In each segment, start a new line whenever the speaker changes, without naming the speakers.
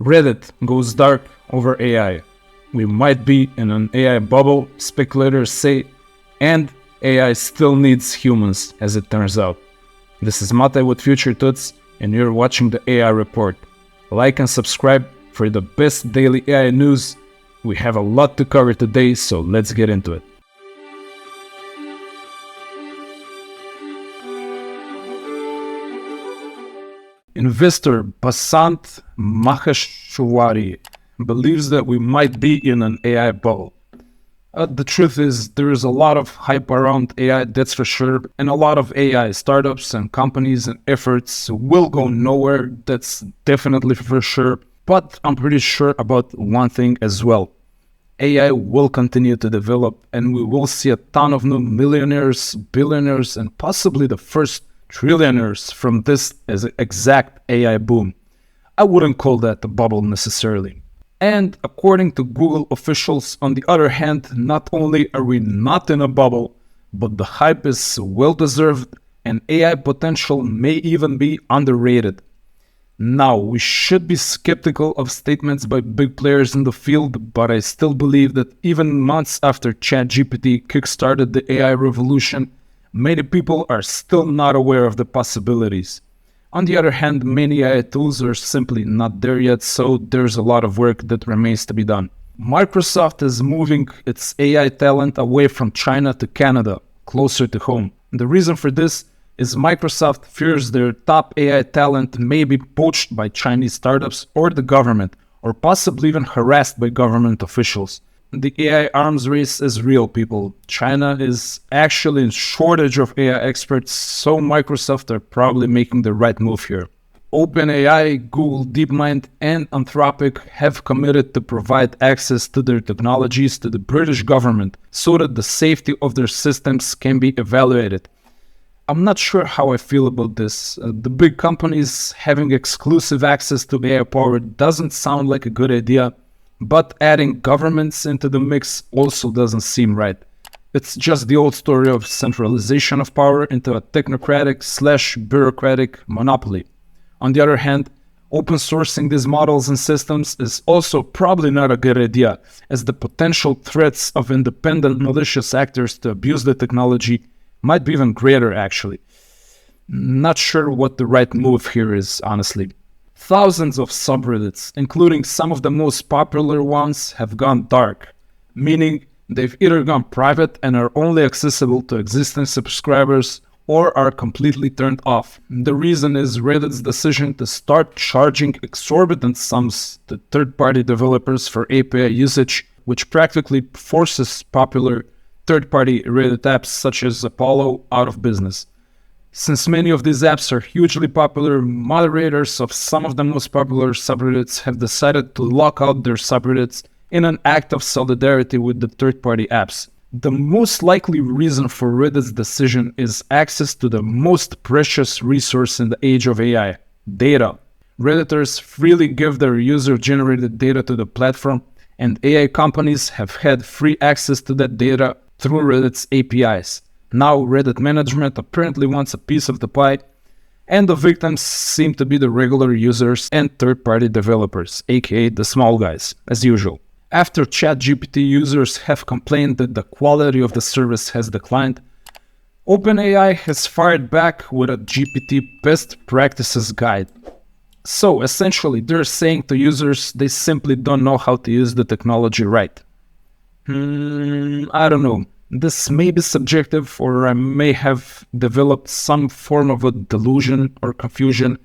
Reddit goes dark over AI. We might be in an AI bubble, speculators say, and AI still needs humans, as it turns out. This is Mate with Future Tuts, and you're watching the AI Report. Like and subscribe for the best daily AI news. We have a lot to cover today, so let's get into it. Investor Basant Maheswari believes that we might be in an AI bubble. The truth is, there is a lot of hype around AI, that's for sure, and a lot of AI startups and companies and efforts will go nowhere, that's definitely for sure. But I'm pretty sure about one thing as well. AI will continue to develop, and we will see a ton of new millionaires, billionaires, and possibly the first trillionaires from this exact AI boom. I wouldn't call that a bubble necessarily. And according to Google officials, on the other hand, not only are we not in a bubble, but the hype is well-deserved and AI potential may even be underrated. Now, we should be skeptical of statements by big players in the field, but I still believe that even months after ChatGPT kickstarted the AI revolution, many people are still not aware of the possibilities. On the other hand, many AI tools are simply not there yet, so there's a lot of work that remains to be done. Microsoft is moving its AI talent away from China to Canada, closer to home. The reason for this is Microsoft fears their top AI talent may be poached by Chinese startups or the government, or possibly even harassed by government officials. The AI arms race is real, people. China is actually in shortage of AI experts, so Microsoft are probably making the right move here. OpenAI, Google, DeepMind, and Anthropic have committed to provide access to their technologies to the British government so that the safety of their systems can be evaluated. I'm not sure how I feel about this. The big companies having exclusive access to AI power doesn't sound like a good idea. But adding governments into the mix also doesn't seem right. It's just the old story of centralization of power into a technocratic/bureaucratic monopoly. On the other hand, open sourcing these models and systems is also probably not a good idea, as the potential threats of independent malicious actors to abuse the technology might be even greater actually. Not sure what the right move here is, honestly. Thousands of subreddits, including some of the most popular ones, have gone dark, meaning they've either gone private and are only accessible to existing subscribers or are completely turned off. The reason is Reddit's decision to start charging exorbitant sums to third-party developers for API usage, which practically forces popular third-party Reddit apps such as Apollo out of business. Since many of these apps are hugely popular, moderators of some of the most popular subreddits have decided to lock out their subreddits in an act of solidarity with the third-party apps. The most likely reason for Reddit's decision is access to the most precious resource in the age of AI, data. Redditors freely give their user-generated data to the platform, and AI companies have had free access to that data through Reddit's APIs. Now Reddit management apparently wants a piece of the pie, and the victims seem to be the regular users and third-party developers, aka the small guys, as usual. After ChatGPT users have complained that the quality of the service has declined, OpenAI has fired back with a GPT best practices guide. So essentially they're saying to users they simply don't know how to use the technology right. I don't know. This may be subjective, or I may have developed some form of a delusion or confusion,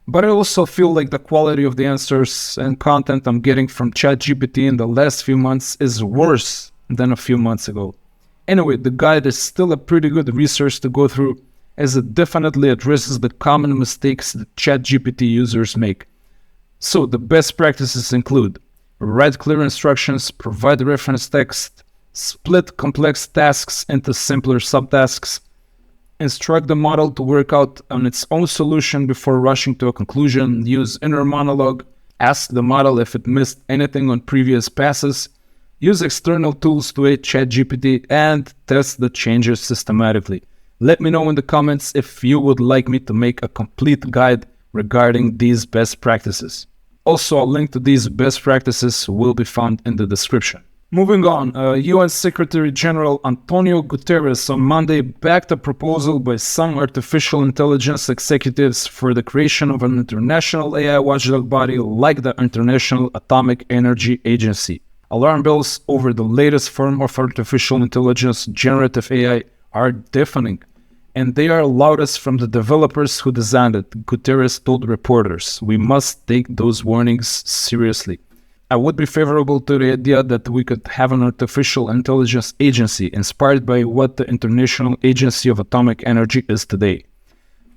but I also feel like the quality of the answers and content I'm getting from ChatGPT in the last few months is worse than a few months ago. Anyway, the guide is still a pretty good resource to go through, as it definitely addresses the common mistakes that ChatGPT users make. So the best practices include: write clear instructions, provide reference text, split complex tasks into simpler subtasks, instruct the model to work out on its own solution before rushing to a conclusion, use inner monologue, ask the model if it missed anything on previous passes, use external tools to aid ChatGPT, and test the changes systematically. Let me know in the comments if you would like me to make a complete guide regarding these best practices. Also, a link to these best practices will be found in the description. Moving on, UN Secretary General Antonio Guterres on Monday backed a proposal by some artificial intelligence executives for the creation of an international AI watchdog body like the International Atomic Energy Agency. Alarm bells over the latest form of artificial intelligence, generative AI, are deafening, and they are loudest from the developers who designed it, Guterres told reporters. We must take those warnings seriously. I would be favorable to the idea that we could have an artificial intelligence agency inspired by what the International Agency of Atomic Energy is today.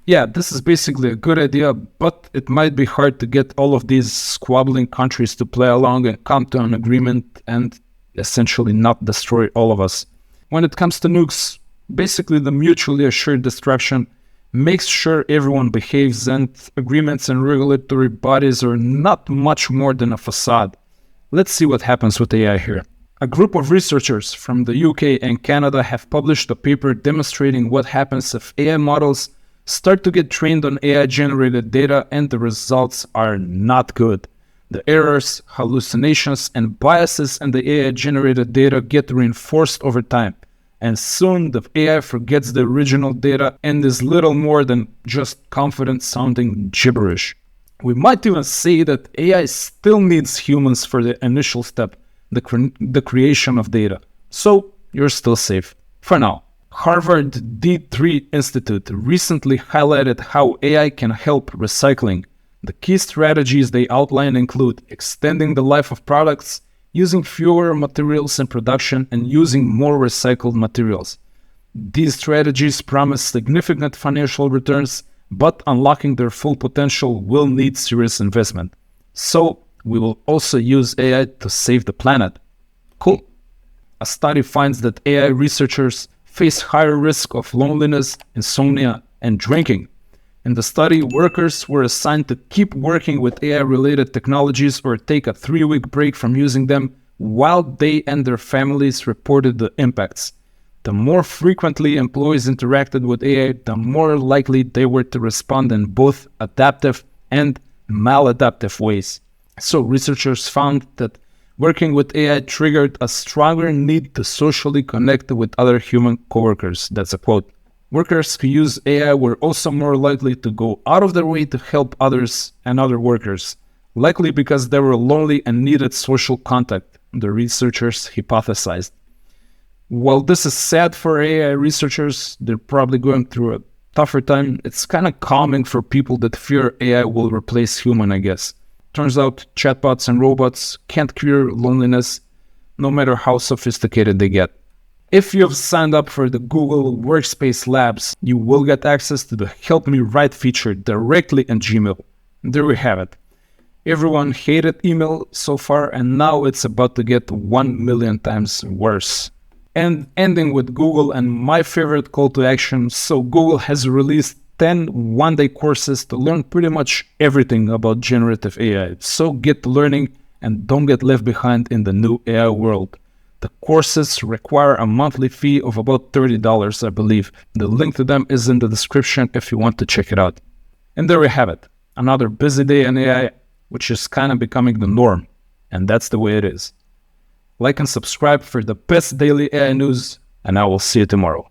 Yeah, this is basically a good idea, but it might be hard to get all of these squabbling countries to play along and come to an agreement and essentially not destroy all of us. When it comes to nukes, basically the mutually assured destruction makes sure everyone behaves, and agreements and regulatory bodies are not much more than a facade. Let's see what happens with AI here. A group of researchers from the UK and Canada have published a paper demonstrating what happens if AI models start to get trained on AI-generated data, and the results are not good. The errors, hallucinations, and biases in the AI-generated data get reinforced over time, and soon the AI forgets the original data and is little more than just confident-sounding gibberish. We might even say that AI still needs humans for the initial step, the creation of data. So you're still safe, for now. Harvard D3 Institute recently highlighted how AI can help recycling. The key strategies they outline include extending the life of products, using fewer materials in production, and using more recycled materials. These strategies promise significant financial returns, but unlocking their full potential will need serious investment. So we will also use AI to save the planet. Cool. A study finds that AI researchers face higher risk of loneliness, insomnia, and drinking. In the study, workers were assigned to keep working with AI-related technologies or take a 3-week break from using them, while they and their families reported the impacts. The more frequently employees interacted with AI, the more likely they were to respond in both adaptive and maladaptive ways. So researchers found that working with AI triggered a stronger need to socially connect with other human coworkers. That's a quote. Workers who use AI were also more likely to go out of their way to help others and other workers, likely because they were lonely and needed social contact, the researchers hypothesized. While this is sad for AI researchers, they're probably going through a tougher time. It's kind of calming for people that fear AI will replace human, I guess. Turns out chatbots and robots can't cure loneliness, no matter how sophisticated they get. If you've signed up for the Google Workspace Labs, you will get access to the Help Me Write feature directly in Gmail. There we have it. Everyone hated email so far, and now it's about to get 1 million times worse. And ending with Google and my favorite call to action, so Google has released 10 one-day courses to learn pretty much everything about generative AI. So get learning and don't get left behind in the new AI world. The courses require a monthly fee of about $30, I believe. The link to them is in the description if you want to check it out. And there we have it. Another busy day in AI, which is kind of becoming the norm. And that's the way it is. Like and subscribe for the best daily AI news, and I will see you tomorrow.